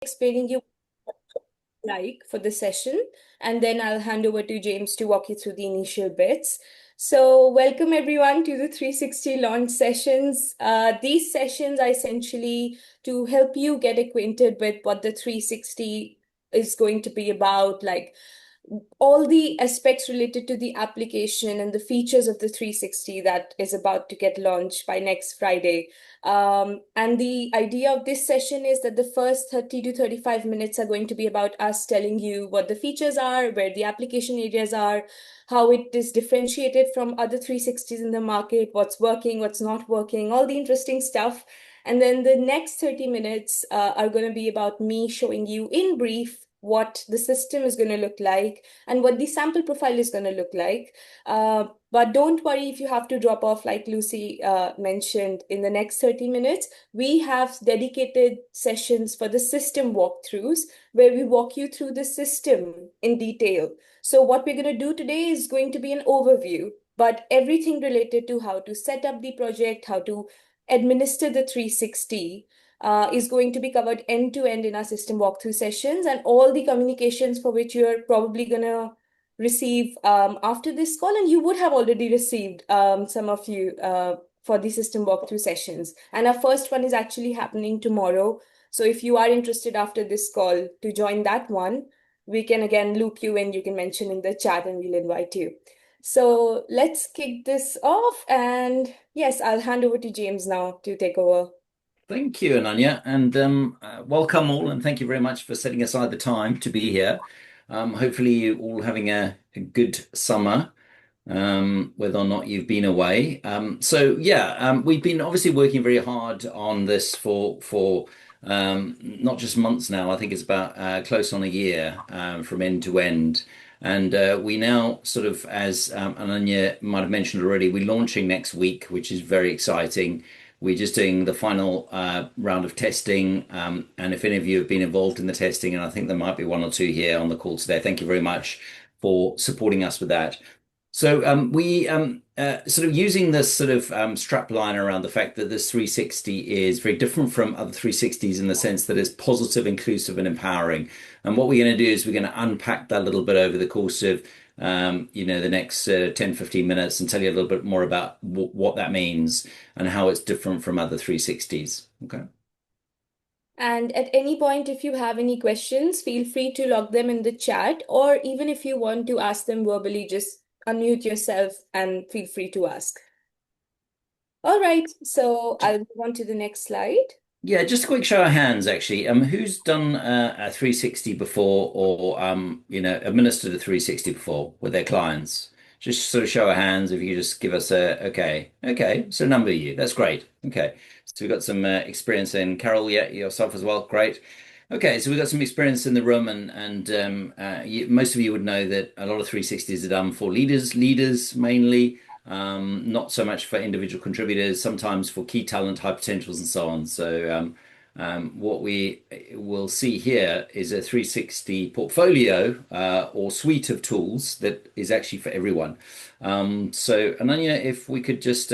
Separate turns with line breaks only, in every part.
explaining you like for the session, and then I'll hand over to James to walk you through the initial bits. So, welcome everyone to the 360 launch sessions. These sessions are essentially to help you get acquainted with what the 360 is going to be about, like all the aspects related to the application and the features of the 360 that is about to get launched by next Friday. And the idea of this session is that the first 30 to 35 minutes are going to be about us telling you what the features are, where the application areas are, how it is differentiated from other 360s in the market, what's working, what's not working, all the interesting stuff. And then the next 30 minutes are going to be about me showing you in brief what the system is going to look like and what the sample profile is going to look like. But don't worry if you have to drop off, like Lucy mentioned, in the next 30 minutes. We have dedicated sessions for the system walkthroughs where we walk you through the system in detail. So, what we're going to do today is going to be an overview, but everything related to how to set up the project, how to administer the 360 is going to be covered end to end in our system walkthrough sessions, and all the communications for which you're probably going to receive after this call, and you would have already received some of you for the system walkthrough sessions. And our first one is actually happening tomorrow. So if you are interested after this call to join that one, we can again loop you in. You can mention in the chat and we'll invite you. So let's kick this off. And yes, I'll hand over to James now to take over.
Thank you, Ananya, and welcome all, and thank you very much for setting aside the time to be here. Hopefully, you all having a good summer, whether or not you've been away. We've been obviously working very hard on this for not just months now. I think it's about close on a year from end to end. And we now sort of, as Ananya might have mentioned already, we're launching next week, which is very exciting. We're just doing the final round of testing. And if any of you have been involved in the testing, and I think there might be one or two here on the call today, thank you very much for supporting us with that. So we sort of using this sort of strap line around the fact that this 360 is very different from other 360s in the sense that it's positive, inclusive, and empowering. And what we're going to do is we're going to unpack that a little bit over the course of the next 10, 15 minutes and tell you a little bit more about what that means and how it's different from other 360s. Okay.
And at any point, if you have any questions, feel free to log them in the chat, or even if you want to ask them verbally, just unmute yourself and feel free to ask. All right, so I'll move on to the next slide.
Yeah, just a quick show of hands, actually. Who's done a 360 before or administered a 360 before with their clients? Just sort of show of hands if you just give us a okay. Okay, so a number of you. That's great. Okay. So we've got some experience in Carol, yeah, yourself as well. Great. Okay, so we've got some experience in the room, and most of you would know that a lot of 360s are done for leaders mainly, not so much for individual contributors, sometimes for key talent, high potentials, and so on. So what we will see here is a 360 portfolio or suite of tools that is actually for everyone. So Ananya, if we could just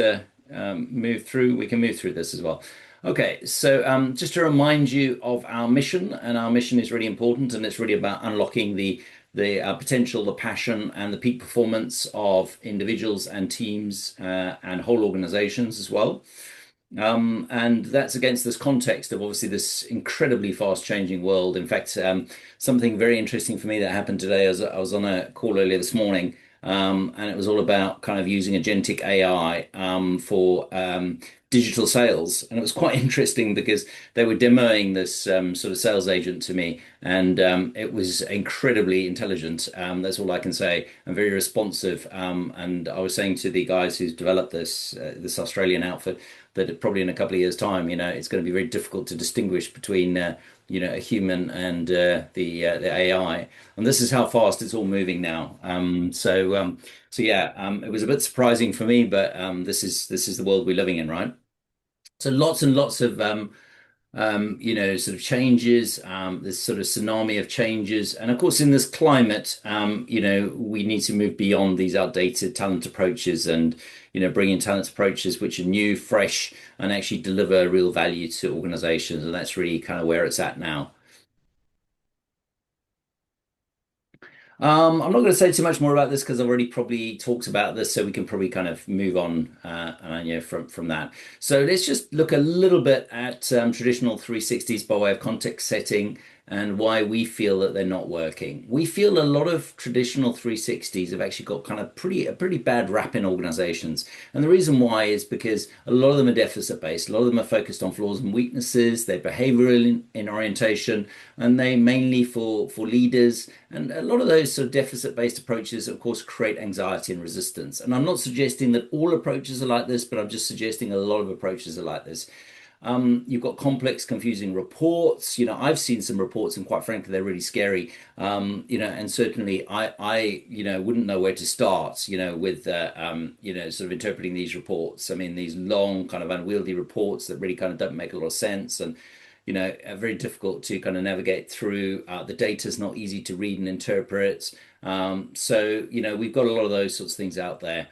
move through, we can move through this as well. Okay, so just to remind you of our mission, and our mission is really important, and it's really about unlocking the potential, the passion, and the peak performance of individuals and teams and whole organizations as well. And that's against this context of obviously this incredibly fast-changing world. In fact, something very interesting for me that happened today as I was on a call earlier this morning, and it was all about kind of using agentic AI for digital sales. And it was quite interesting because they were demoing this sort of sales agent to me, and it was incredibly intelligent. That's all I can say, and very responsive. And I was saying to the guys who's developed this Australian outfit that probably in a couple of years' time, it's going to be very difficult to distinguish between a human and the AI. And this is how fast it's all moving now. It was a bit surprising for me, but this is the world we're living in, right? So lots and lots of sort of changes, this sort of tsunami of changes. And of course, in this climate, we need to move beyond these outdated talent approaches and, bring in talent approaches which are new, fresh, and actually deliver real value to organizations. And that's really kind of where it's at now. I'm not going to say too much more about this because I've already probably talked about this, so we can probably kind of move on, from that. So let's just look a little bit at traditional 360s by way of context setting and why we feel that they're not working. We feel a lot of traditional 360s have actually got kind of a pretty bad rap in organizations, and the reason why is because a lot of them are deficit based. A lot of them are focused on flaws and weaknesses. They're behavioral in orientation, and they mainly for leaders. And a lot of those sort of deficit-based approaches, of course, create anxiety and resistance. And I'm not suggesting that all approaches are like this, but I'm just suggesting a lot of approaches are like this. You've got complex, confusing reports. I've seen some reports, and quite frankly, they're really scary. And certainly, wouldn't know where to start. With sort of interpreting these reports. I mean, these long, kind of unwieldy reports that really kind of don't make a lot of sense, and very difficult to kind of navigate through. The data is not easy to read and interpret. So we've got a lot of those sorts of things out there.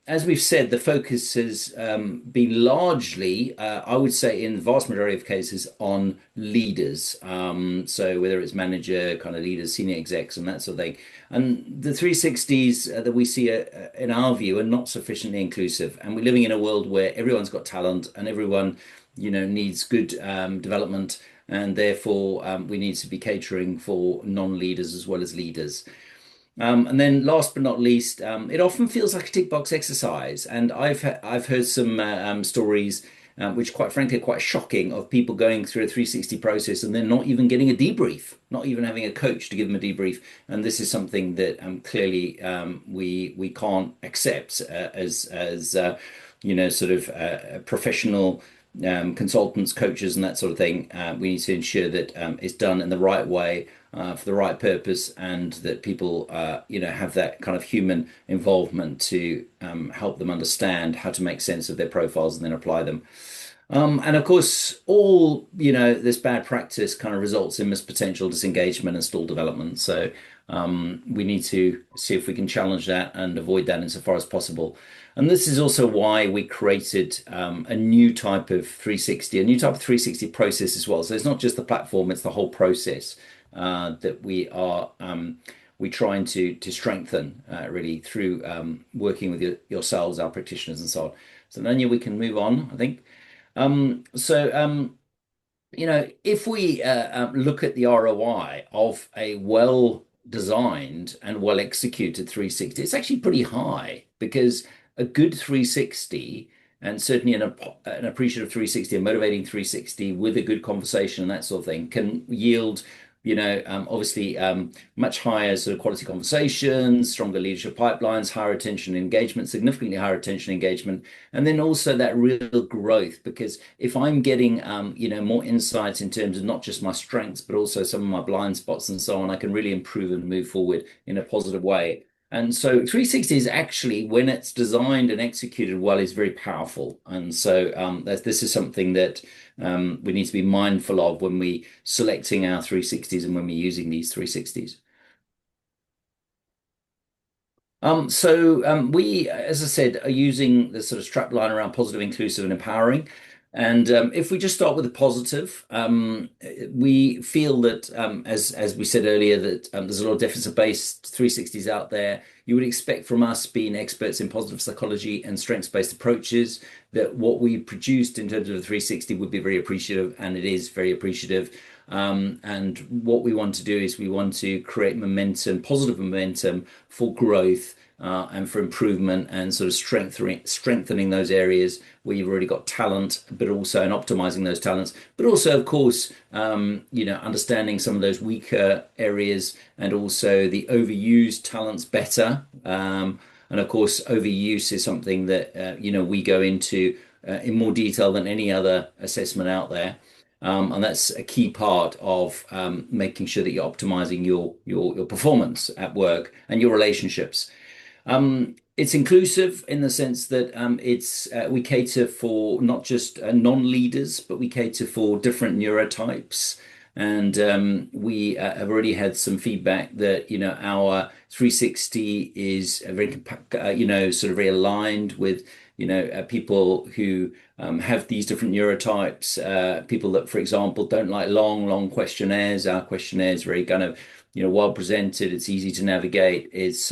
As we've said, the focus has been largely, I would say, in the vast majority of cases, on leaders. So whether it's manager, kind of leaders, senior execs, and that sort of thing. And the 360s that we see, in our view, are not sufficiently inclusive. And we're living in a world where everyone's got talent and everyone needs good development, and therefore we need to be catering for non-leaders as well as leaders. And then last but not least, it often feels like a tick box exercise. And I've heard some stories, which quite frankly are quite shocking, of people going through a 360 process and then not even getting a debrief, not even having a coach to give them a debrief. And this is something that clearly we can't accept as sort of professional consultants, coaches, and that sort of thing. We need to ensure that it's done in the right way, for the right purpose, and that people, have that kind of human involvement to help them understand how to make sense of their profiles and then apply them. And of course, all this bad practice kind of results in missed potential, disengagement, and stall development. So we need to see if we can challenge that and avoid that insofar as possible. And this is also why we created a new type of 360, a new type of 360 process as well. So it's not just the platform; it's the whole process that we trying to strengthen, really, through working with yourselves, our practitioners, and so on. So then we can move on, I think. If we look at the ROI of a well-designed and well-executed 360, it's actually pretty high, because a good 360, and certainly an appreciative 360, a motivating 360 with a good conversation and that sort of thing, can yield obviously, much higher sort of quality conversations, stronger leadership pipelines, higher attention and engagement, significantly higher attention and engagement, and then also that real growth. Because if I'm getting, more insights in terms of not just my strengths, but also some of my blind spots and so on, I can really improve and move forward in a positive way. And so 360 is actually, when it's designed and executed well, is very powerful. And so this is something that we need to be mindful of when we selecting our 360s and when we're using these 360s. We, as I said, are using the sort of strap line around positive, inclusive, and empowering. And if we just start with the positive, we feel that, as we said earlier, that there's a lot of deficit-based 360s out there. You would expect from us, being experts in positive psychology and strengths-based approaches, that what we produced in terms of a 360 would be very appreciative, and it is very appreciative. And what we want to do is we want to create momentum, positive momentum for growth, and for improvement, and sort of strengthening those areas where you've already got talent, but also in optimizing those talents, but also, of course, understanding some of those weaker areas, and also the overused talents better. And of course, overuse is something that we go into in more detail than any other assessment out there. And that's a key part of making sure that you're optimizing your performance at work and your relationships. It's inclusive in the sense that we cater for not just non-leaders, but we cater for different neurotypes. And we have already had some feedback that our 360 is very, sort of very aligned with people who have these different neurotypes, people that, for example, don't like long questionnaires. Our questionnaire is very kind of, well presented. It's easy to navigate. It's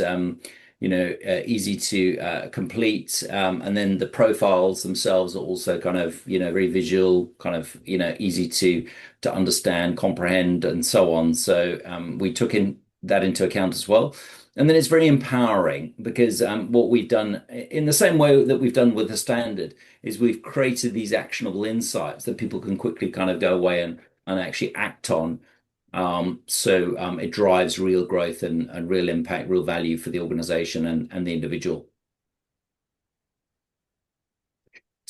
easy to complete. And then the profiles themselves are also kind of, very visual, kind of, easy to understand, comprehend, and so on. So we took in that into account as well. And then it's very empowering because what we've done in the same way that we've done with the standard is we've created these actionable insights that people can quickly kind of go away and actually act on. So it drives real growth and real impact, real value for the organization and the individual.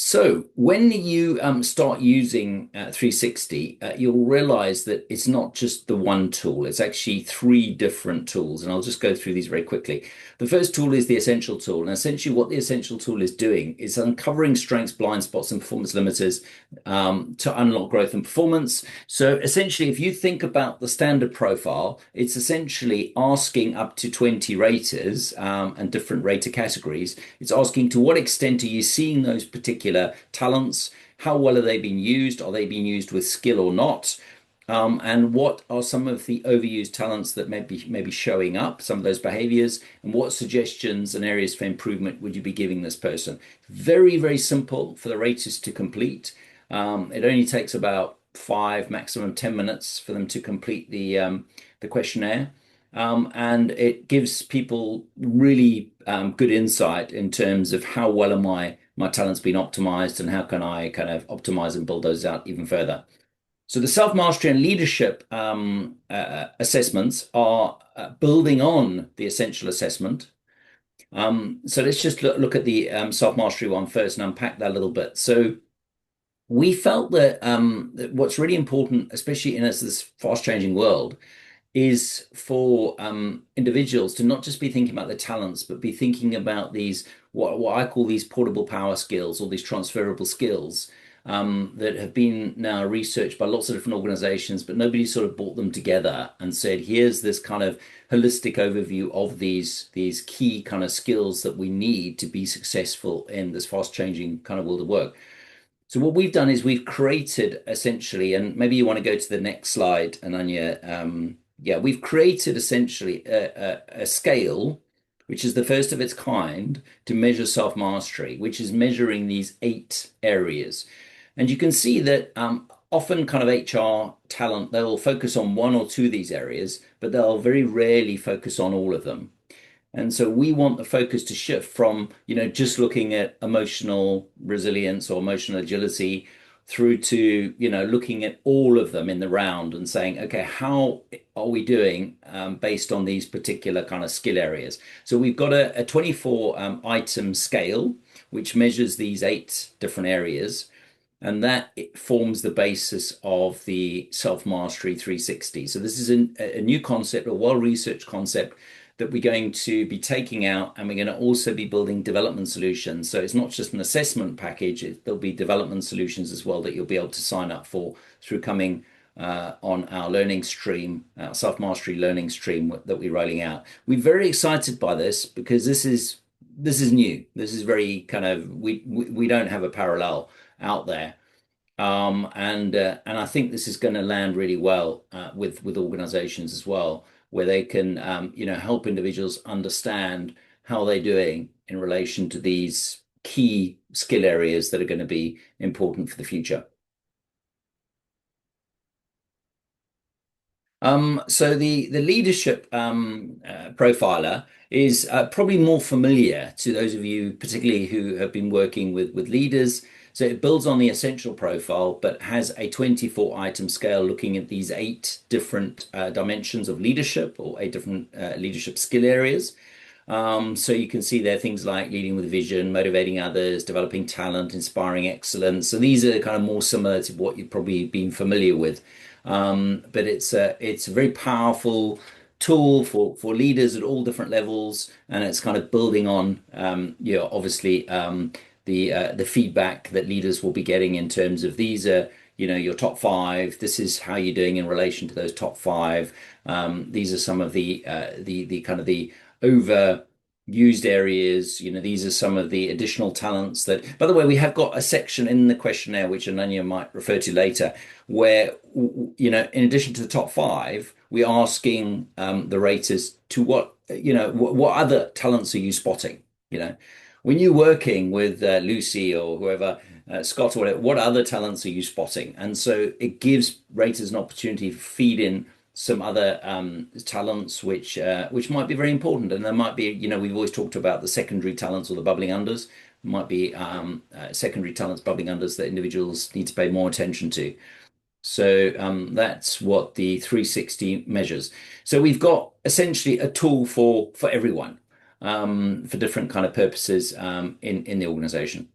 So when you start using 360, you'll realize that it's not just the one tool. It's actually three different tools, and I'll just go through these very quickly. The first tool is the essential tool, and essentially what the essential tool is doing is uncovering strengths, blind spots, and performance limiters to unlock growth and performance. So essentially, if you think about the standard profile, it's essentially asking up to 20 raters and different rater categories. It's asking to what extent are you seeing those particular talents? How well are they being used? Are they being used with skill or not? And what are some of the overused talents that may be showing up, some of those behaviors, and what suggestions and areas for improvement would you be giving this person? Very, very simple for the raters to complete. It only takes about 5, maximum 10 minutes for them to complete the questionnaire. And it gives people really good insight in terms of how well are my talents being optimized and how can I kind of optimize and build those out even further. So the self-mastery and leadership assessments are building on the essential assessment. So let's just look at the self-mastery one first and unpack that a little bit. So we felt that what's really important, especially in this fast-changing world, is for individuals to not just be thinking about their talents, but be thinking about these what I call these portable power skills or these transferable skills that have been now researched by lots of different organizations, but nobody sort of brought them together and said, here's this kind of holistic overview of these key kind of skills that we need to be successful in this fast changing kind of world of work. So what we've done is we've created essentially, and maybe you want to go to the next slide, Ananya. Yeah, we've created essentially a scale, which is the first of its kind to measure self-mastery, which is measuring these 8 areas. And you can see that often kind of HR talent, they'll focus on one or two of these areas, but they'll very rarely focus on all of them. And so we want the focus to shift from, just looking at emotional resilience or emotional agility through to, looking at all of them in the round and saying, okay, how are we doing based on these particular kind of skill areas? So we've got a 24 item scale, which measures these 8 different areas. And that it forms the basis of the self-mastery 360. So this is a new concept, a well-researched concept that we're going to be taking out, and we're going to also be building development solutions. So it's not just an assessment package, there'll be development solutions as well that you'll be able to sign up for through coming on our learning stream, our self-mastery learning stream that we're rolling out. We're very excited by this because this is new. This is very kind of we don't have a parallel out there. And I think this is going to land really well with organizations as well, where they can help individuals understand how they're doing in relation to these key skill areas that are going to be important for the future. So the leadership profiler is probably more familiar to those of you, particularly who have been working with leaders. So it builds on the essential profile, but has a 24 item scale looking at these 8 different dimensions of leadership or 8 different leadership skill areas. So you can see there things like leading with vision, motivating others, developing talent, inspiring excellence. So these are kind of more similar to what you've probably been familiar with. But it's a very powerful tool for leaders at all different levels, and it's kind of building on obviously the feedback that leaders will be getting in terms of these are your top 5. This is how you're doing in relation to those top 5. These are some of the kind of the over used areas. These are some of the additional talents that, by the way, we have got a section in the questionnaire, which Ananya might refer to later, where, in addition to the top five, we're asking the raters to what other talents are you spotting? You know, when you're working with Lucy or whoever, Scott or whatever, what other talents are you spotting? And so it gives raters an opportunity to feed in some other talents which might be very important. And there might be, we've always talked about the secondary talents or the bubbling unders. Might be secondary talents, bubbling unders that individuals need to pay more attention to. So that's what the 360 measures. So we've got essentially a tool for everyone for different kind of purposes in the organization.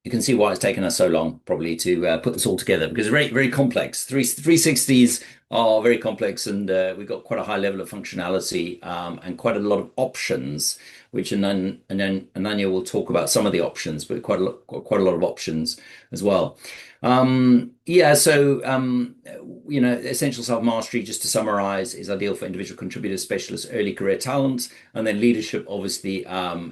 You can see why it's taken us so long, probably, to put this all together because it's very, very complex. 360s are very complex, and we've got quite a high level of functionality and quite a lot of options, which and then Ananya will talk about some of the options, but quite a lot of options as well. Yeah, so essential self-mastery, just to summarize, is ideal for individual contributors, specialists, early career talent, and then leadership obviously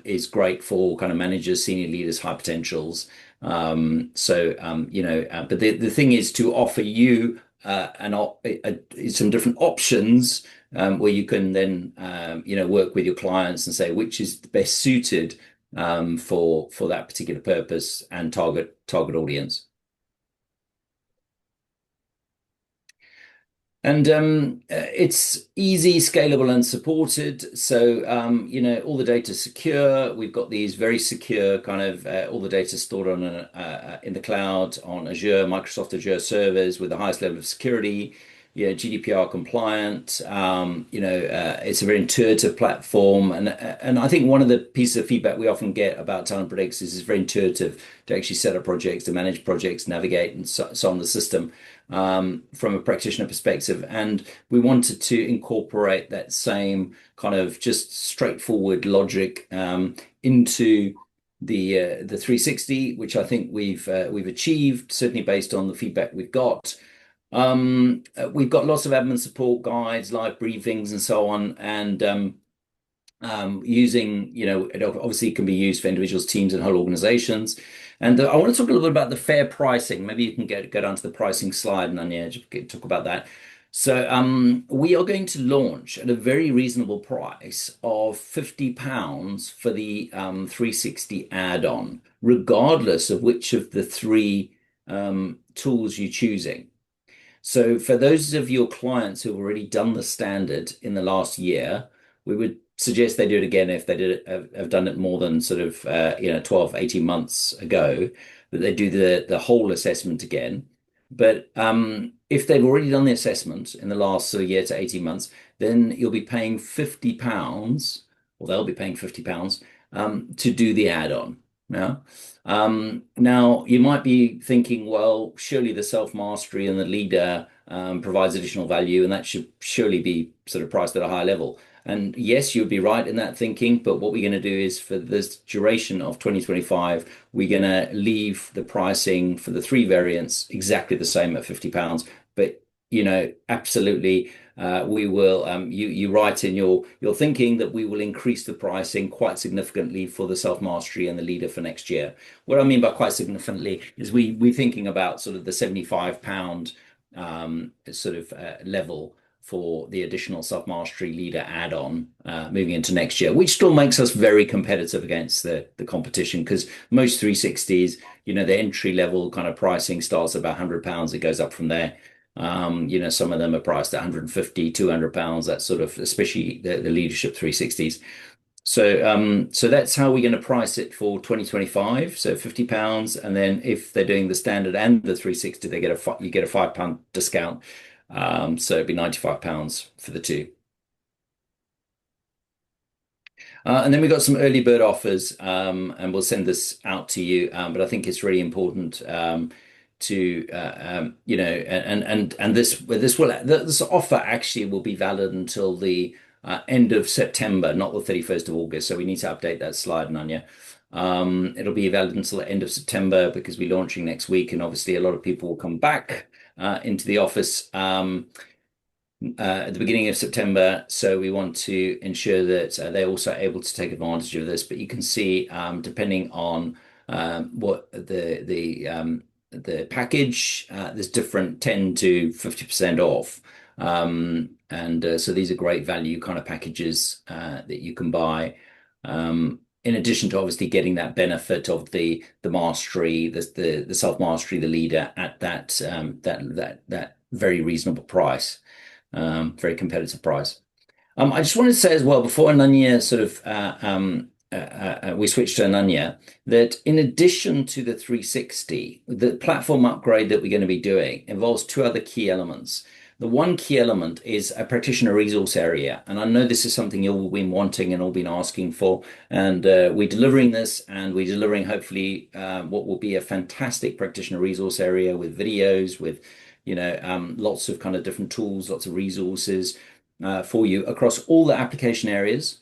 is great for kind of managers, senior leaders, high potentials. But the thing is to offer you some different options where you can then work with your clients and say which is best suited for that particular purpose and target audience. And it's easy, scalable, and supported. So, all the data is secure. We've got these very secure kind of all the data stored on in the cloud on Azure, Microsoft Azure servers with the highest level of security. Yeah, GDPR compliant. It's a very intuitive platform, and I think one of the pieces of feedback we often get about TalentPredix is it's very intuitive to actually set up projects, to manage projects, navigate, and so on the system from a practitioner perspective. And we wanted to incorporate that same kind of just straightforward logic into the 360, which I think we've achieved, certainly based on the feedback we've got. We've got lots of admin support guides, live briefings, and so on. And using, it obviously can be used for individuals, teams, and whole organizations. And I want to talk a little bit about the fair pricing. Maybe you can go down to the pricing slide and then talk about that. So we are going to launch at a very reasonable price of £50 for the 360 add-on, regardless of which of the three tools you're choosing. So for those of your clients who have already done the standard in the last year, we would suggest they do it again if they have done it more than sort of 12, 18 months ago, that they do the whole assessment again. But if they've already done the assessment in the last sort of year to 18 months, then you'll be paying £50, or they'll be paying £50 to do the add-on. Yeah. Now, you might be thinking, well, surely the self-mastery and the leader provides additional value, and that should surely be sort of priced at a higher level. And yes, you'd be right in that thinking, but what we're going to do is for this duration of 2025, we're going to leave the pricing for the three variants exactly the same at £50. But, absolutely, we will, you write in your thinking that we will increase the pricing quite significantly for the self-mastery and the leader for next year. What I mean by quite significantly is we're thinking about sort of the £75 level for the additional self-mastery leader add-on moving into next year, which still makes us very competitive against the competition because most 360s, the entry level kind of pricing starts at about £100. It goes up from there. Some of them are priced at 150, £200, that sort of, especially the leadership 360s. So that's how we're going to price it for 2025. So £50, and then if they're doing the standard and the 360, you get a £5 discount. So it'd be £95 for the two. And then we got some early bird offers, and we'll send this out to you. But I think it's really important this offer actually will be valid until the end of September, not the 31st of August. So we need to update that slide, Nanya. It'll be valid until the end of September because we're launching next week, and obviously a lot of people will come back into the office at the beginning of September. So we want to ensure that they're also able to take advantage of this. But you can see, depending on what the package, there's different 10 to 50% off. And so these are great value kind of packages that you can buy. In addition to obviously getting that benefit of the mastery, the self mastery, the leader at that very reasonable price, very competitive price. I just wanted to say as well before Ananya we switched to Ananya, that in addition to the 360, the platform upgrade that we're going to be doing involves two other key elements. The one key element is a practitioner resource area. And I know this is something you've all been wanting and all been asking for. And we're delivering this, and we're delivering hopefully what will be a fantastic practitioner resource area with videos, with lots of kind of different tools, lots of resources for you across all the application areas,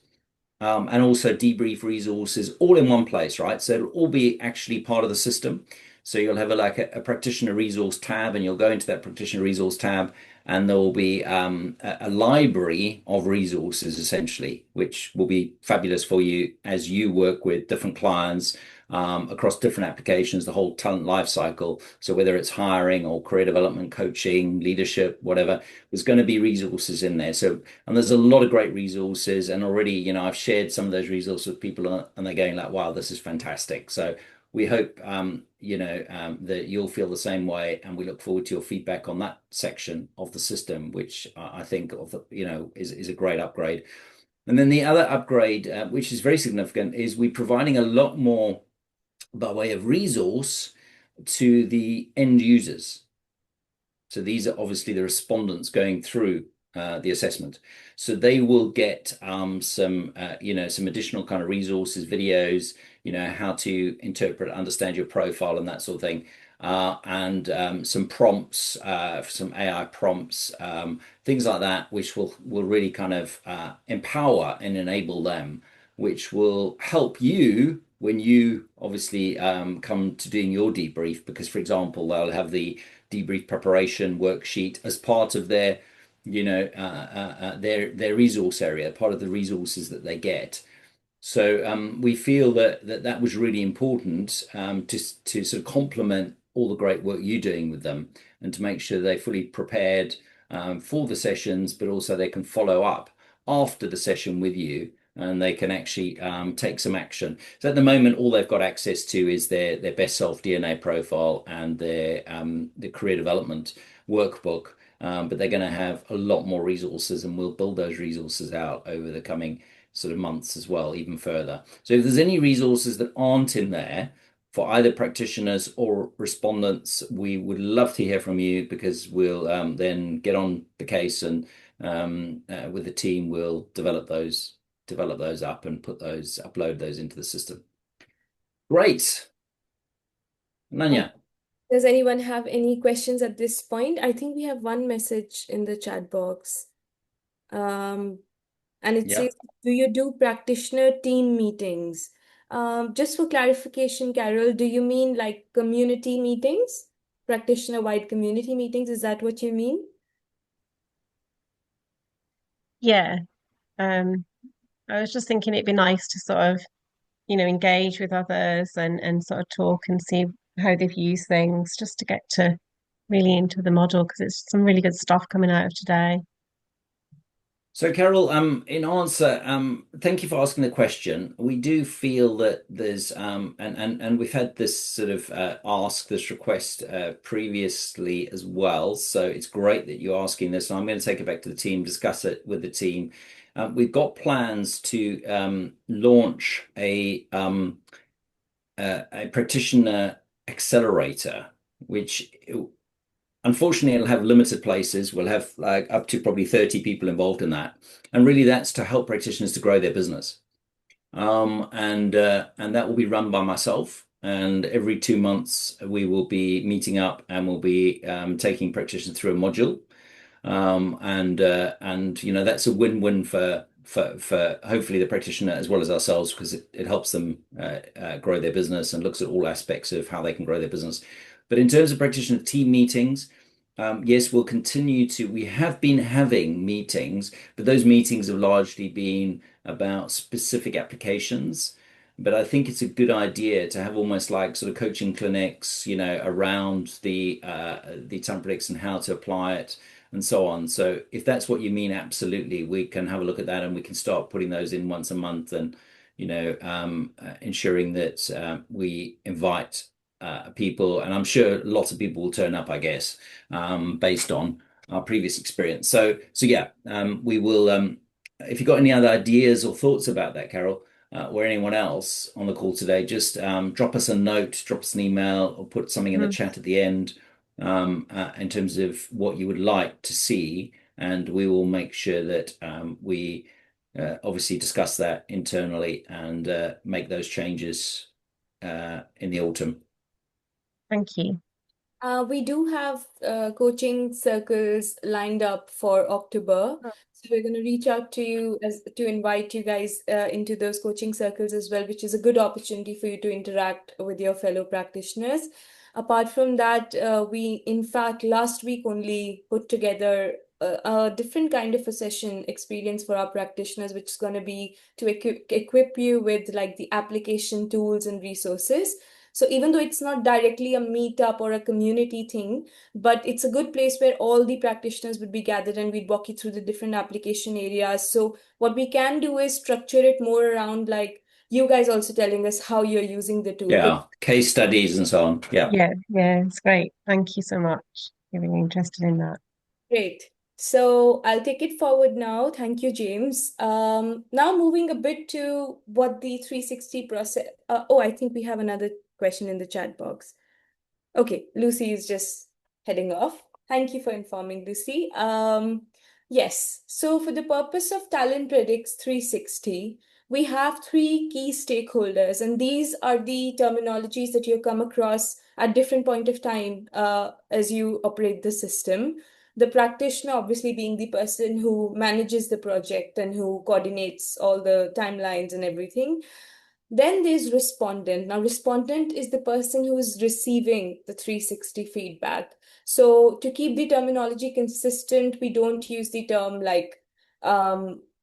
and also debrief resources all in one place, right? So it'll all be actually part of the system. So you'll have a practitioner resource tab, and you'll go into that practitioner resource tab, and there will be a library of resources essentially, which will be fabulous for you as you work with different clients across different applications, the whole talent life cycle. So whether it's hiring or career development, coaching, leadership, whatever, there's going to be resources in there. So, and there's a lot of great resources. And already, I've shared some of those resources with people, and they're going like, wow, this is fantastic. So we hope, that you'll feel the same way, and we look forward to your feedback on that section of the system, which I think is a great upgrade. And then the other upgrade, which is very significant, is we're providing a lot more by way of resource to the end users. So these are obviously the respondents going through the assessment. So they will get some additional kind of resources, videos, how to interpret, understand your profile and that sort of thing. And some prompts, some AI prompts, things like that, which will really kind of empower and enable them, which will help you when you obviously come to doing your debrief. Because, for example, they'll have the debrief preparation worksheet as part of their resource area, part of the resources that they get. So we feel that was really important to sort of complement all the great work you're doing with them, and to make sure they're fully prepared for the sessions, but also they can follow up after the session with you, and they can actually take some action. So at the moment, all they've got access to is their best self DNA profile and the career development workbook. But they're going to have a lot more resources, and we'll build those resources out over the coming sort of months as well, even further. So if there's any resources that aren't in there for either practitioners or respondents, we would love to hear from you, because we'll then get on the case, and with the team, we'll develop those up and upload those into the system. Great. Nanya.
Does anyone have any questions at this point? I think we have one message in the chat box. And it
Yeah.
says, do you do practitioner team meetings? Just for clarification, Carol, do you mean like community meetings? Practitioner-wide community meetings? Is that what you mean?
Yeah. Um, I was just thinking it'd be nice to sort of, engage with others and sort of talk and see how they've used things, just to get to really into the model, because it's some really good stuff coming out of today.
So, Carol, in answer, thank you for asking the question. We do feel that there's, and we've had this sort of this request previously as well. So it's great that you're asking this. And I'm going to take it back to the team, discuss it with the team. We've got plans to launch a practitioner accelerator, which unfortunately, it'll have limited places. We'll have like up to probably 30 people involved in that. And really that's to help practitioners to grow their business. And that will be run by myself. And every 2 months, we will be meeting up, and we'll be taking practitioners through a module. That's a win-win for hopefully the practitioner as well as ourselves, because it helps them grow their business and looks at all aspects of how they can grow their business. But in terms of practitioner team meetings, Yes, we'll continue to. We have been having meetings, but those meetings have largely been about specific applications. But I think it's a good idea to have almost like sort of coaching clinics, around the TalentPredix and how to apply it and so on. So if that's what you mean, absolutely, we can have a look at that and we can start putting those in once a month and, ensuring that we invite people, and I'm sure lots of people will turn up, I guess, based on our previous experience. So yeah, we will. If you've got any other ideas or thoughts about that, Carol, or anyone else on the call today, just drop us a note, drop us an email, or put something in the
Mm,
chat at the end in terms of what you would like to see, and we will make sure that we obviously discuss that internally and make those changes in the autumn.
thank you.
We do have coaching circles lined up for October.
Oh,
So we're going to reach out to you as to invite you guys into those coaching circles as well, which is a good opportunity for you to interact with your fellow practitioners. Apart from that, we in fact last week only put together a different kind of a session experience for our practitioners, which is going to be to equip you with like the application tools and resources. So even though it's not directly a meetup or a community thing, but it's a good place where all the practitioners would be gathered and we'd walk you through the different application areas. So what we can do is structure it more around like you guys also telling us how you're using the tool. Because
Yeah, case studies and so on. Yeah.
yeah, yeah, it's great. Thank you so much. You're really interested in that.
great. So I'll take it forward now. Thank you, James. Now moving a bit to what the 360 process. Oh, I think we have another question in the chat box. Okay, Lucy is just heading off. Thank you for informing, Lucy. Yes, so for the purpose of TalentPredix 360, we have three key stakeholders, and these are the terminologies that you come across at different point of time as you operate the system. The practitioner, obviously, being the person who manages the project and who coordinates all the timelines and everything. Then there's respondent. Now, respondent is the person who is receiving the 360 feedback. So to keep the terminology consistent, we don't use the term like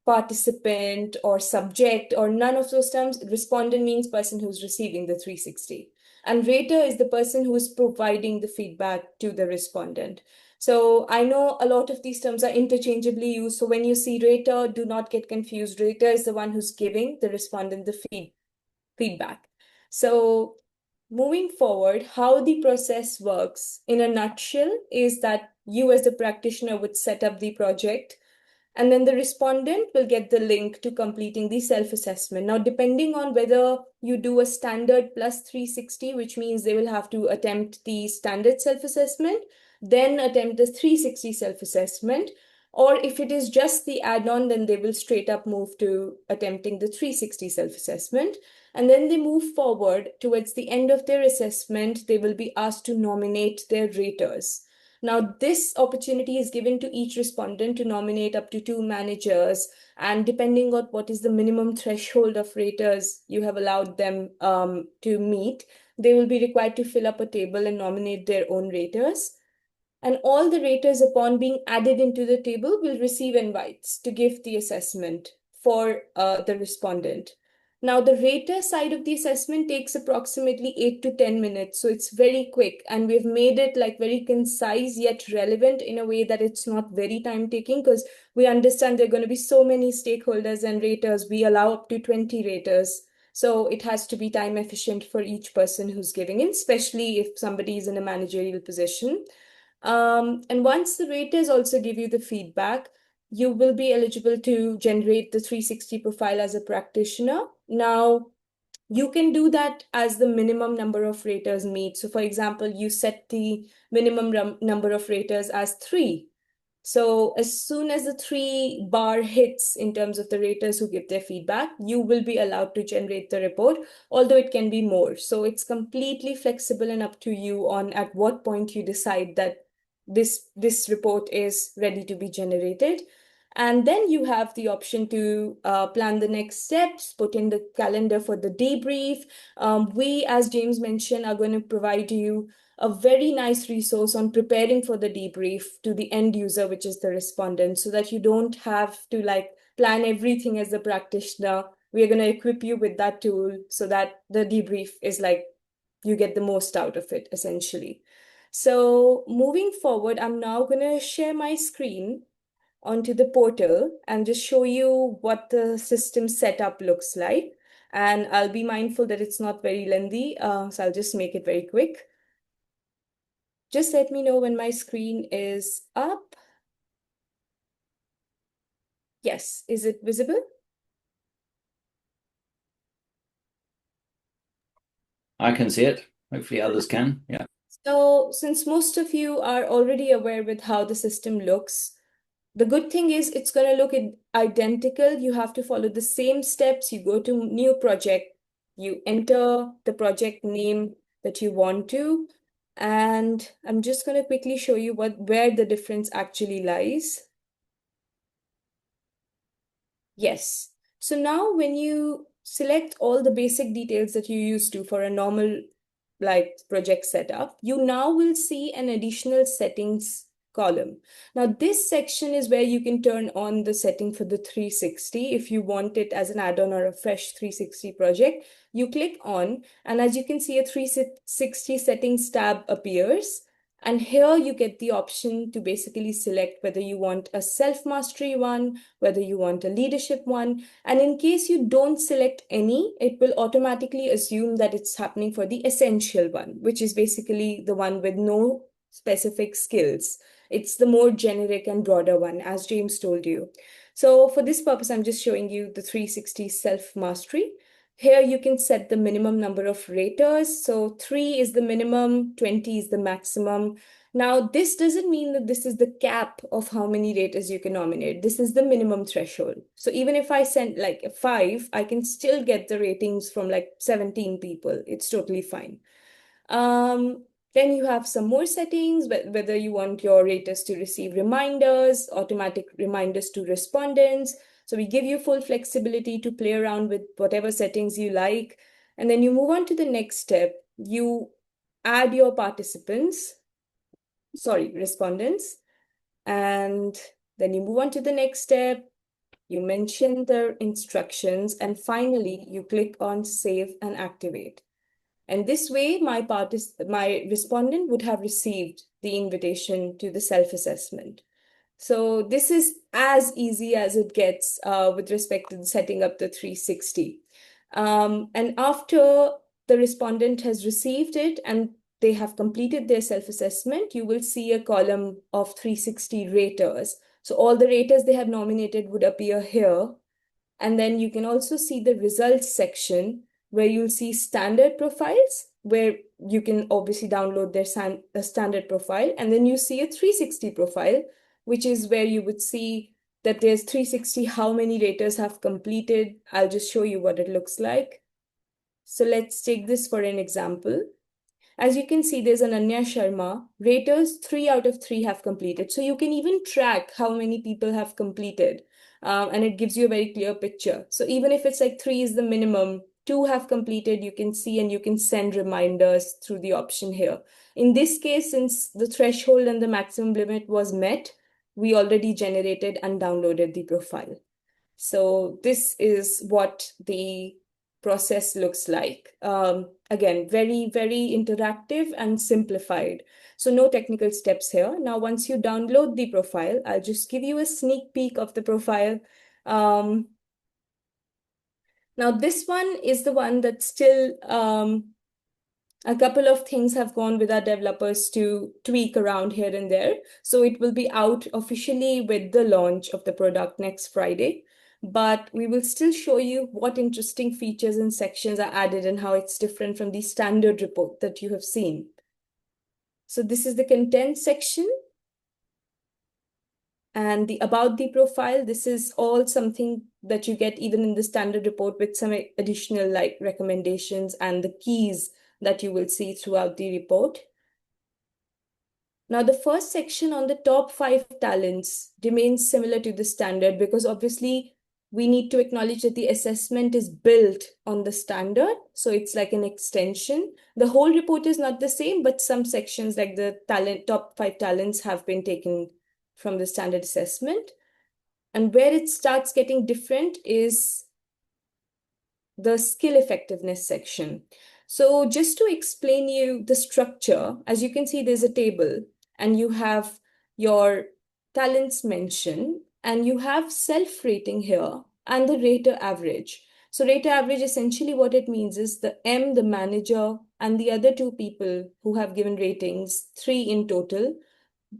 participant or subject or none of those terms. Respondent means person who's receiving the 360. And rater is the person who is providing the feedback to the respondent. So I know a lot of these terms are interchangeably used. So when you see rater, do not get confused. Rater is the one who's giving the respondent the feedback. So moving forward, how the process works in a nutshell is that you as the practitioner would set up the project and then the respondent will get the link to completing the self-assessment. Now, depending on whether you do a standard plus 360, which means they will have to attempt the standard self-assessment, then attempt the 360 self-assessment, or if it is just the add-on, then they will straight up move to attempting the 360 self-assessment. And then they move forward towards the end of their assessment, they will be asked to nominate their raters. Now, this opportunity is given to each respondent to nominate up to two managers. And depending on what is the minimum threshold of raters you have allowed them to meet, they will be required to fill up a table and nominate their own raters. And all the raters, upon being added into the table, will receive invites to give the assessment for the respondent. Now, the rater side of the assessment takes approximately 8 to 10 minutes. So it's very quick. And we've made it like very concise yet relevant in a way that it's not very time taking because we understand there are going to be so many stakeholders and raters. We allow up to 20 raters. So it has to be time efficient for each person who's giving in, especially if somebody is in a managerial position. And once the raters also give you the feedback, you will be eligible to generate the 360 profile as a practitioner. Now, you can do that as the minimum number of raters meet. So, for example, you set the minimum number of raters as three. So as soon as the three bar hits in terms of the raters who give their feedback, you will be allowed to generate the report, although it can be more. So it's completely flexible and up to you on at what point you decide that this report is ready to be generated. And then you have the option to plan the next steps, put in the calendar for the debrief. We, as James mentioned, are going to provide you a very nice resource on preparing for the debrief to the end user, which is the respondent, so that you don't have to like plan everything as a practitioner. We're going to equip you with that tool so that the debrief is like you get the most out of it, essentially. So moving forward, I'm now going to share my screen onto the portal and just show you what the system setup looks like. And I'll be mindful that it's not very lengthy, so I'll just make it very quick. Just let me know when my screen is up. Yes, is it visible?
I can see it. Hopefully others can. Yeah.
So since most of you are already aware with how the system looks, the good thing is it's going to look identical. You have to follow the same steps. You go to new project, you enter the project name that you want to, and I'm just going to quickly show you where the difference actually lies. Yes. So now when you select all the basic details that you used to for a normal like project setup, you now will see an additional settings column. Now this section is where you can turn on the setting for the 360 if you want it as an add-on or a fresh 360 project. You click on, and as you can see, a 360 settings tab appears. And here you get the option to basically select whether you want a self-mastery one, whether you want a leadership one. And in case you don't select any, it will automatically assume that it's happening for the essential one, which is basically the one with no specific skills. It's the more generic and broader one, as James told you. So for this purpose, I'm just showing you the 360 self-mastery. Here you can set the minimum number of raters. So 3 is the minimum, 20 is the maximum. Now, this doesn't mean that this is the cap of how many raters you can nominate. This is the minimum threshold. So even if I send like a 5, I can still get the ratings from like 17 people. It's totally fine. Um, then you have some more settings, whether you want your raters to receive reminders, automatic reminders to respondents. So we give you full flexibility to play around with whatever settings you like. And then you move on to the next step. You add your respondents. And then you move on to the next step. You mention the instructions. And finally, you click on Save and Activate. And this way, my respondent would have received the invitation to the self-assessment. So this is as easy as it gets with respect to setting up the 360. And after the respondent has received it and they have completed their self-assessment, you will see a column of 360 raters. So all the raters they have nominated would appear here. And then you can also see the results section where you'll see standard profiles, where you can obviously download their standard profile. And then you see a 360 profile, which is where you would see that there's 360, how many raters have completed. I'll just show you what it looks like. So let's take this for an example. As you can see, there's an Anya Sharma. Raters, 3 out of 3 have completed. So you can even track how many people have completed. And it gives you a very clear picture. So even if it's like 3 is the minimum, 2 have completed, you can see and you can send reminders through the option here. In this case, since the threshold and the maximum limit was met, we already generated and downloaded the profile. So this is what the process looks like. Again, very, very interactive and simplified. So no technical steps here. Now, once you download the profile, I'll just give you a sneak peek of the profile. Now, this one is the one that still a couple of things have gone with our developers to tweak around here and there. So it will be out officially with the launch of the product next Friday. But we will still show you what interesting features and sections are added and how it's different from the standard report that you have seen. So this is the content section. And the about the profile, this is all something that you get even in the standard report with some additional like recommendations and the keys that you will see throughout the report. Now, the first section on the top 5 talents remains similar to the standard because obviously we need to acknowledge that the assessment is built on the standard. So it's like an extension. The whole report is not the same, but some sections like the top 5 talents have been taken from the standard assessment. And where it starts getting different is the skill effectiveness section. So just to explain you the structure, as you can see, there's a table and you have your talents mentioned and you have self-rating here and the rater average. So rater average, essentially what it means is the M, the manager, and the other 2 people who have given ratings, 3 in total,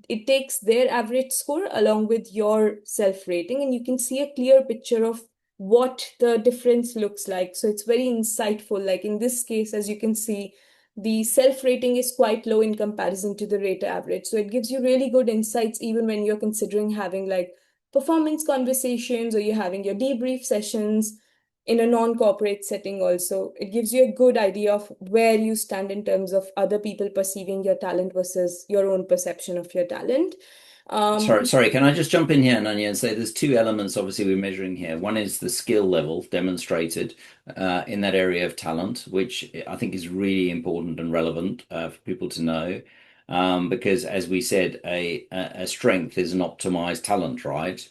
it takes their average score along with your self rating, and you can see a clear picture of what the difference looks like. So it's very insightful. Like in this case, as you can see, the self rating is quite low in comparison to the rate average. So it gives you really good insights even when you're considering having like performance conversations or you're having your debrief sessions in a non-corporate setting also. It gives you a good idea of where you stand in terms of other people perceiving your talent versus your own perception of your talent.
Sorry, sorry. Can I just jump in here, Nanya, and say there's two elements obviously we're measuring here. One is the skill level demonstrated in that area of talent, which I think is really important and relevant for people to know. Because as we said, a strength is an optimized talent, right?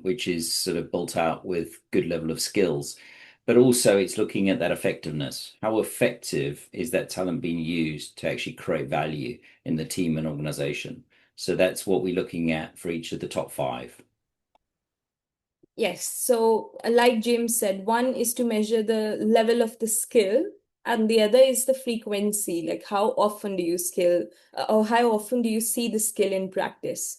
Which is sort of built out with good level of skills. But also it's looking at that effectiveness. How effective is that talent being used to actually create value in the team and organization? So that's what we're looking at for each of the top 5.
Yes. So, like James said, one is to measure the level of the skill, and the other is the frequency, like how often do you skill, or how often do you see the skill in practice.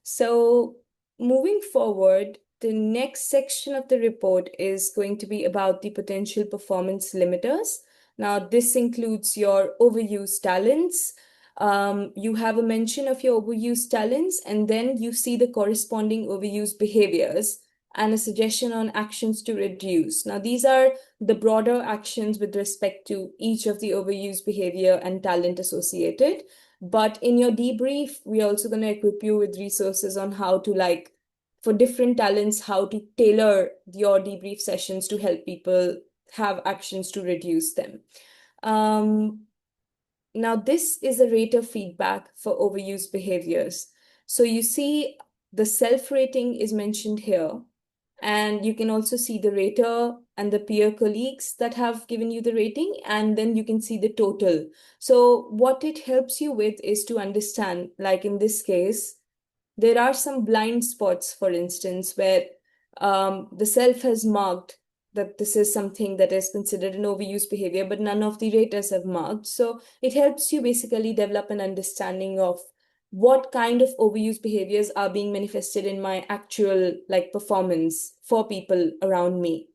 So, moving forward, the next section of the report is going to be about the potential performance limiters. Now, this includes your overuse talents. You have a mention of your overuse talents, and then you see the corresponding overuse behaviors and a suggestion on actions to reduce. Now, these are the broader actions with respect to each of the overuse behavior and talent associated. But in your debrief, we're also going to equip you with resources on how to, like, for different talents, how to tailor your debrief sessions to help people have actions to reduce them. Now, this is a rate of feedback for overuse behaviors. So you see the self-rating is mentioned here. And you can also see the rater and the peer colleagues that have given you the rating, and then you can see the total. So what it helps you with is to understand, like in this case, there are some blind spots, for instance, where the self has marked that this is something that is considered an overuse behavior, but none of the raters have marked. So it helps you basically develop an understanding of what kind of overuse behaviors are being manifested in my actual like performance for people around me.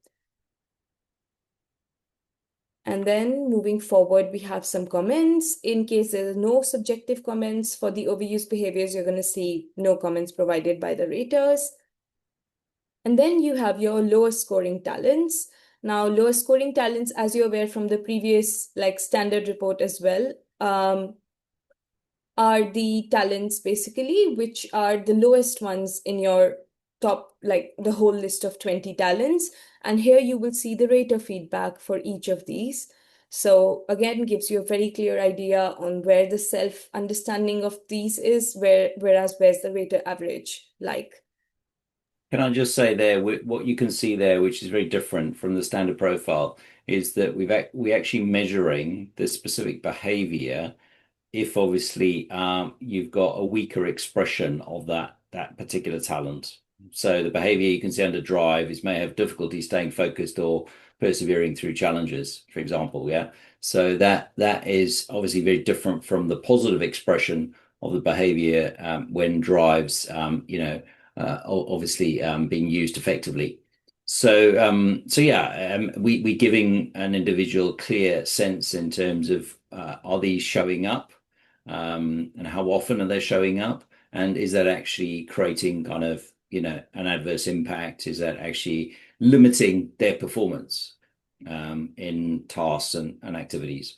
And then moving forward, we have some comments. In case there's no subjective comments for the overuse behaviors, you're going to see no comments provided by the raters. And then you have your lower scoring talents. Now, lower scoring talents, as you're aware from the previous like standard report as well, are the talents basically, which are the lowest ones in your top, like the whole list of 20 talents. And here you will see the rate of feedback for each of these. So again, gives you a very clear idea on where the self understanding of these is, whereas where's the rate of average like.
Can I just say there, what you can see there, which is very different from the standard profile, is that we're actually measuring the specific behavior if obviously you've got a weaker expression of that particular talent. So the behavior you can see under drive is may have difficulty staying focused or persevering through challenges, for example. Yeah. So that is obviously very different from the positive expression of the behavior when drives, obviously being used effectively. So yeah, we're giving an individual clear sense in terms of are these showing up, and how often are they showing up, and is that actually creating kind of an adverse impact? Is that actually limiting their performance in tasks and activities?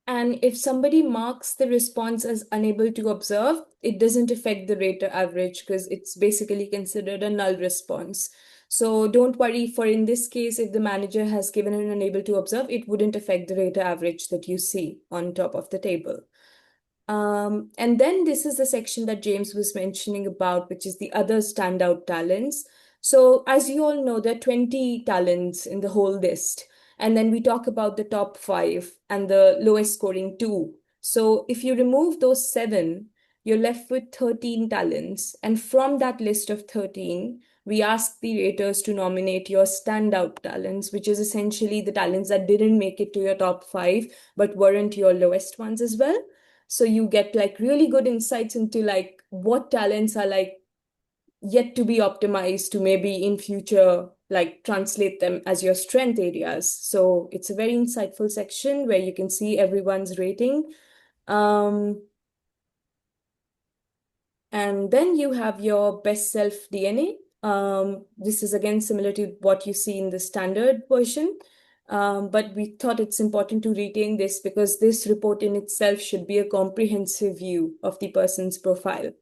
And if somebody marks the response as unable to observe, it doesn't affect the rater average because it's basically considered a null response. So don't worry for in this case, if the manager has given an unable to observe, it wouldn't affect the rater average that you see on top of the table. And then this is the section that James was mentioning about, which is the other standout talents. So as you all know, there are 20 talents in the whole list. And then we talk about the top five and the lowest scoring two. So if you remove those seven, you're left with 13 talents. And from that list of 13, we ask the raters to nominate your standout talents, which is essentially the talents that didn't make it to your top five, but weren't your lowest ones as well. So you get like really good insights into like what talents are like yet to be optimized to maybe in future like translate them as your strength areas. So it's a very insightful section where you can see everyone's rating. And then you have your best self DNA. This is again similar to what you see in the standard version. But we thought it's important to retain this because this report in itself should be a comprehensive view of the person's profile.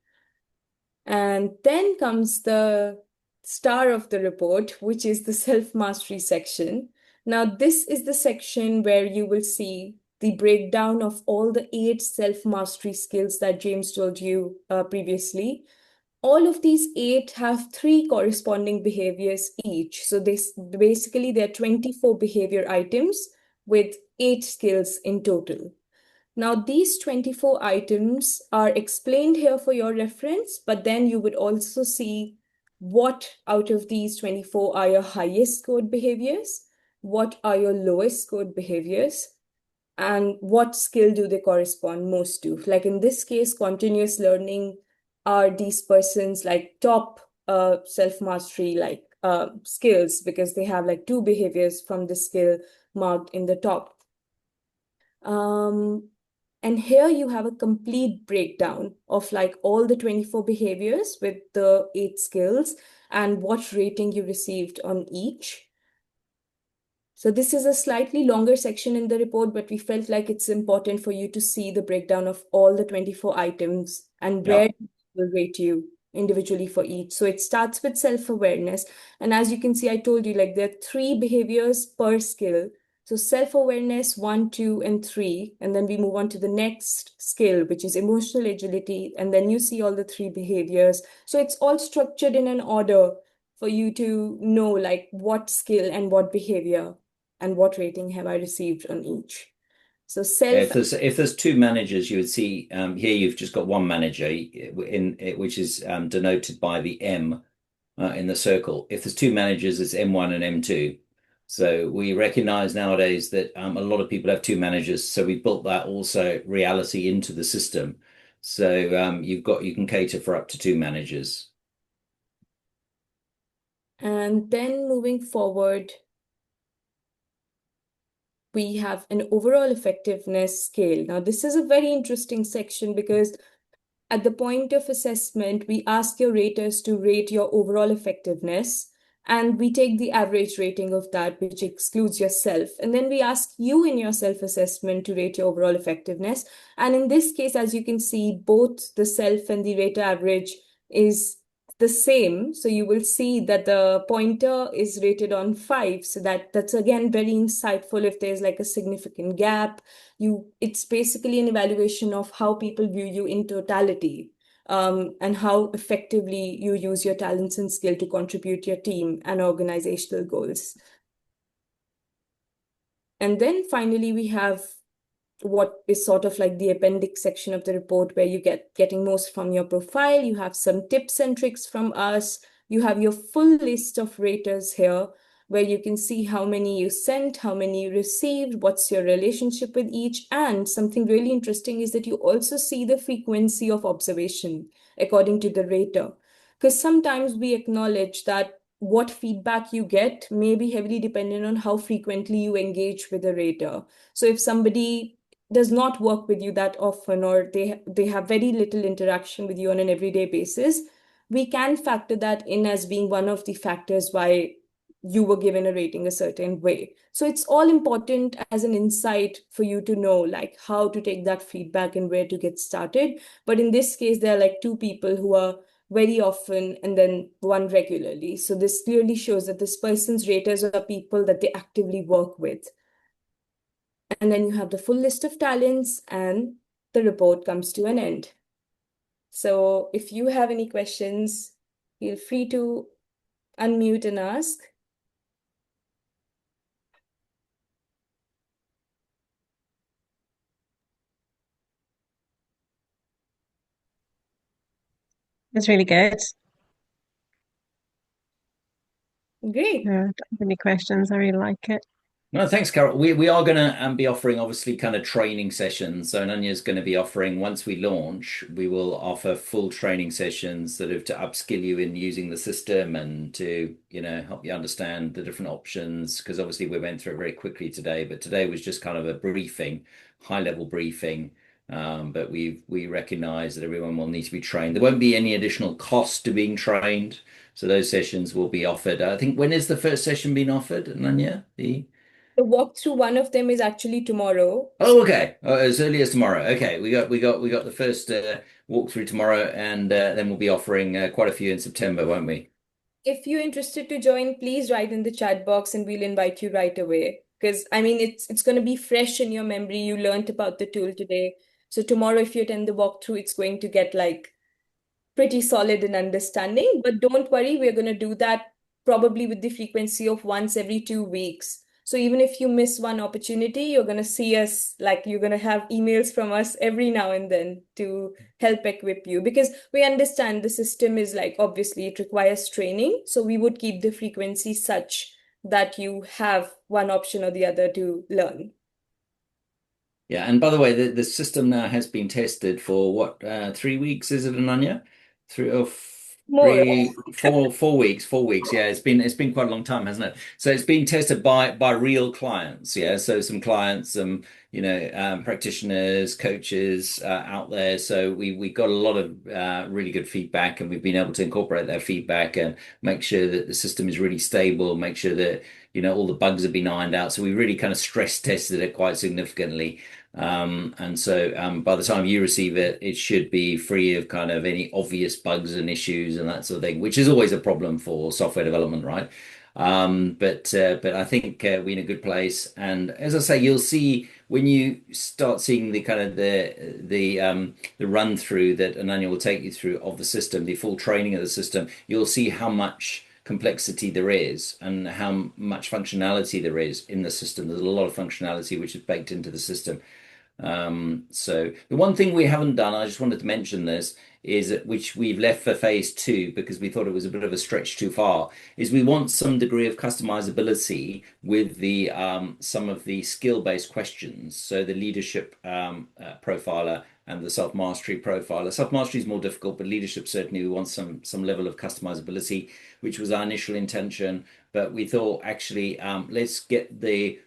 And then comes the star of the report, which is the self-mastery section. Now, this is the section where you will see the breakdown of all the 8 self-mastery skills that James told you previously. All of these 8 have 3 corresponding behaviors each. So this basically there are 24 behavior items with 8 skills in total. Now, these 24 items are explained here for your reference, but then you would also see what out of these 24 are your highest scored behaviors, what are your lowest scored behaviors, and what skill do they correspond most to. Like in this case, continuous learning are these persons like top self-mastery like skills because they have like 2 behaviors from the skill marked in the top. And here you have a complete breakdown of like all the 24 behaviors with the 8 skills and what rating you received on each. So this is a slightly longer section in the report, but we felt like it's important for you to see the breakdown of all the 24 items and
Yeah.
where will rate you individually for each. So it starts with self-awareness. And as you can see, I told you like there are 3 behaviors per skill. So self-awareness, 1, 2, and 3. And then we move on to the next skill, which is emotional agility. And then you see all the 3 behaviors. So it's all structured in an order for you to know like what skill and what behavior and what rating have I received on each. So self
If there's two managers, you would see here you've just got one manager which is denoted by the M in the circle. If there's two managers, it's M1 and M2. So we recognize nowadays that a lot of people have two managers. So we built that also reality into the system. So you can cater for up to two managers.
and then moving forward, we have an overall effectiveness scale. Now, this is a very interesting section because at the point of assessment, we ask your raters to rate your overall effectiveness, and we take the average rating of that, which excludes yourself. And then we ask you in your self-assessment to rate your overall effectiveness. And in this case, as you can see, both the self and the rater average is the same. So you will see that the pointer is rated on 5. So that's again very insightful if there's like a significant gap. It's basically an evaluation of how people view you in totality, and how effectively you use your talents and skill to contribute your team and organizational goals. And then finally, we have what is sort of like the appendix section of the report where you getting most from your profile. You have some tips and tricks from us. You have your full list of raters here where you can see how many you sent, how many you received, what's your relationship with each. And something really interesting is that you also see the frequency of observation according to the rater. Because sometimes we acknowledge that what feedback you get may be heavily dependent on how frequently you engage with the rater. So if somebody does not work with you that often or they have very little interaction with you on an everyday basis, we can factor that in as being one of the factors why you were given a rating a certain way. So it's all important as an insight for you to know like how to take that feedback and where to get started. But in this case, there are like two people who are very often and then one regularly. So this clearly shows that this person's raters are people that they actively work with. And then you have the full list of talents and the report comes to an end. So if you have any questions, feel free to unmute and ask.
It's really good.
Great.
Don't have any questions. I really like it.
No, thanks, Carol. We are going to be offering obviously kind of training sessions. So Ananya's going to be offering once we launch, we will offer full training sessions that are to upskill you in using the system and to, help you understand the different options. Because obviously we went through it very quickly today, but today was just kind of a briefing, high level briefing. But we recognize that everyone will need to be trained. There won't be any additional cost to being trained. So those sessions will be offered. I think when is the first session being offered, Ananya?
The walkthrough, one of them is actually tomorrow. So
Oh, okay. As early as tomorrow. Okay, we got the first walkthrough tomorrow, and then we'll be offering quite a few in September, won't we?
if you're interested to join, please write in the chat box and we'll invite you right away. Because I mean, it's going to be fresh in your memory. You learned about the tool today. So tomorrow, if you attend the walkthrough, it's going to get like pretty solid in understanding. But don't worry, we're going to do that probably with the frequency of once every 2 weeks. So even if you miss one opportunity, you're going to see us, like you're going to have emails from us every now and then to help equip you because we understand the system is like obviously it requires training. So we would keep the frequency such that you have one option or the other to learn.
Yeah, and by the way, the system now has been tested for what, 3 weeks, is it, Ananya? Three or
More.
three, 4 weeks, 4 weeks. Yeah, it's been quite a long time, hasn't it? So it's been tested by real clients. Yeah, so some clients, practitioners, coaches out there. So we got a lot of really good feedback, and we've been able to incorporate that feedback and make sure that the system is really stable, make sure that all the bugs have been ironed out. So we really kind of stress tested it quite significantly. And so by the time you receive it, it should be free of kind of any obvious bugs and issues and that sort of thing, which is always a problem for software development, right? But I think we're in a good place. And as I say, you'll see when you start seeing the kind of the run through that Ananya will take you through of the system, the full training of the system, you'll see how much complexity there is and how much functionality there is in the system. There's a lot of functionality which is baked into the system. So the one thing we haven't done, I just wanted to mention this, is which we've left for phase two because we thought it was a bit of a stretch too far, is we want some degree of customizability with the some of the skill-based questions. So the leadership profiler and the self-mastery profiler. Self-mastery is more difficult, but leadership certainly we want some level of customizability, which was our initial intention. But we thought actually let's get the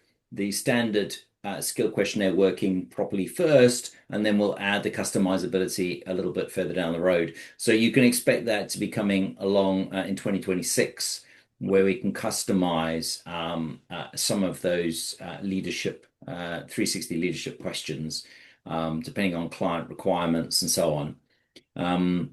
standard skill questionnaire working properly first, and then we'll add the customizability a little bit further down the road. So you can expect that to be coming along in 2026, where we can customize some of those leadership 360 leadership questions, depending on client requirements and so on.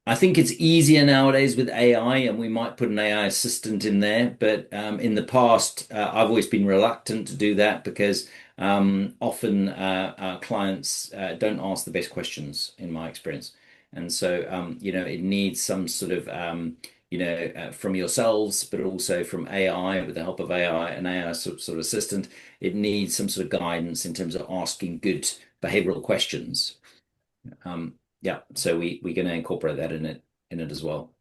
I think it's easier nowadays with AI, and we might put an AI assistant in there. But in the past, I've always been reluctant to do that because often our clients don't ask the best questions, in my experience. And so, it needs some sort of, from yourselves, but also from AI with the help of AI, an AI sort of assistant. It needs some sort of guidance in terms of asking good behavioral questions. Yeah, so we're going to incorporate that in it as well.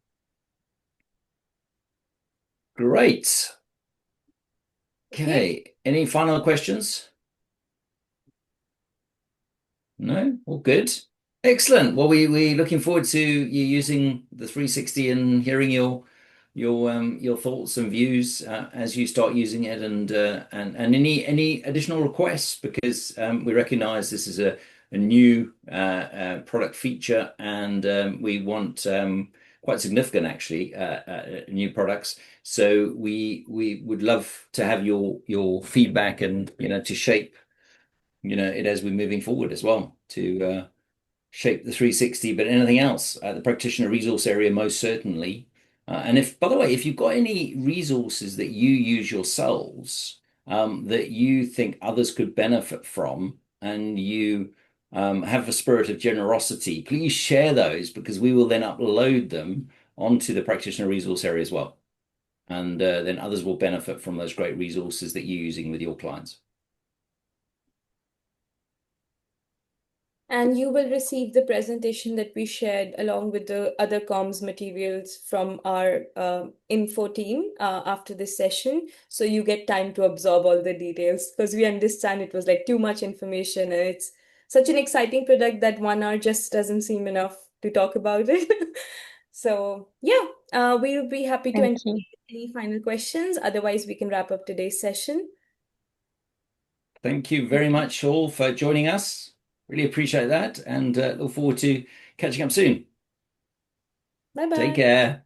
Great.
Okay.
Okay. Any final questions? No? All good. Excellent. Well, we looking forward to you using the 360 and hearing your thoughts and views as you start using it, and any additional requests because we recognize this is a new product feature, and we want quite significant actually, new products. So we would love to have your feedback and to shape it as we're moving forward as well to shape the 360, but anything else, the practitioner resource area most certainly. And if, by the way, if you've got any resources that you use yourselves that you think others could benefit from, and you have a spirit of generosity, please share those because we will then upload them onto the practitioner resource area as well. And then others will benefit from those great resources that you're using with your clients.
And you will receive the presentation that we shared along with the other comms materials from our info team after this session. So you get time to absorb all the details because we understand it was like too much information and it's such an exciting product that 1 hour just doesn't seem enough to talk about it. So yeah, we'll be happy to
Thank
entertain
you.
any final questions. Otherwise, we can wrap up today's session.
Thank you very much all for joining us. Really appreciate that and look forward to catching up soon.
Bye
Take
bye.
care.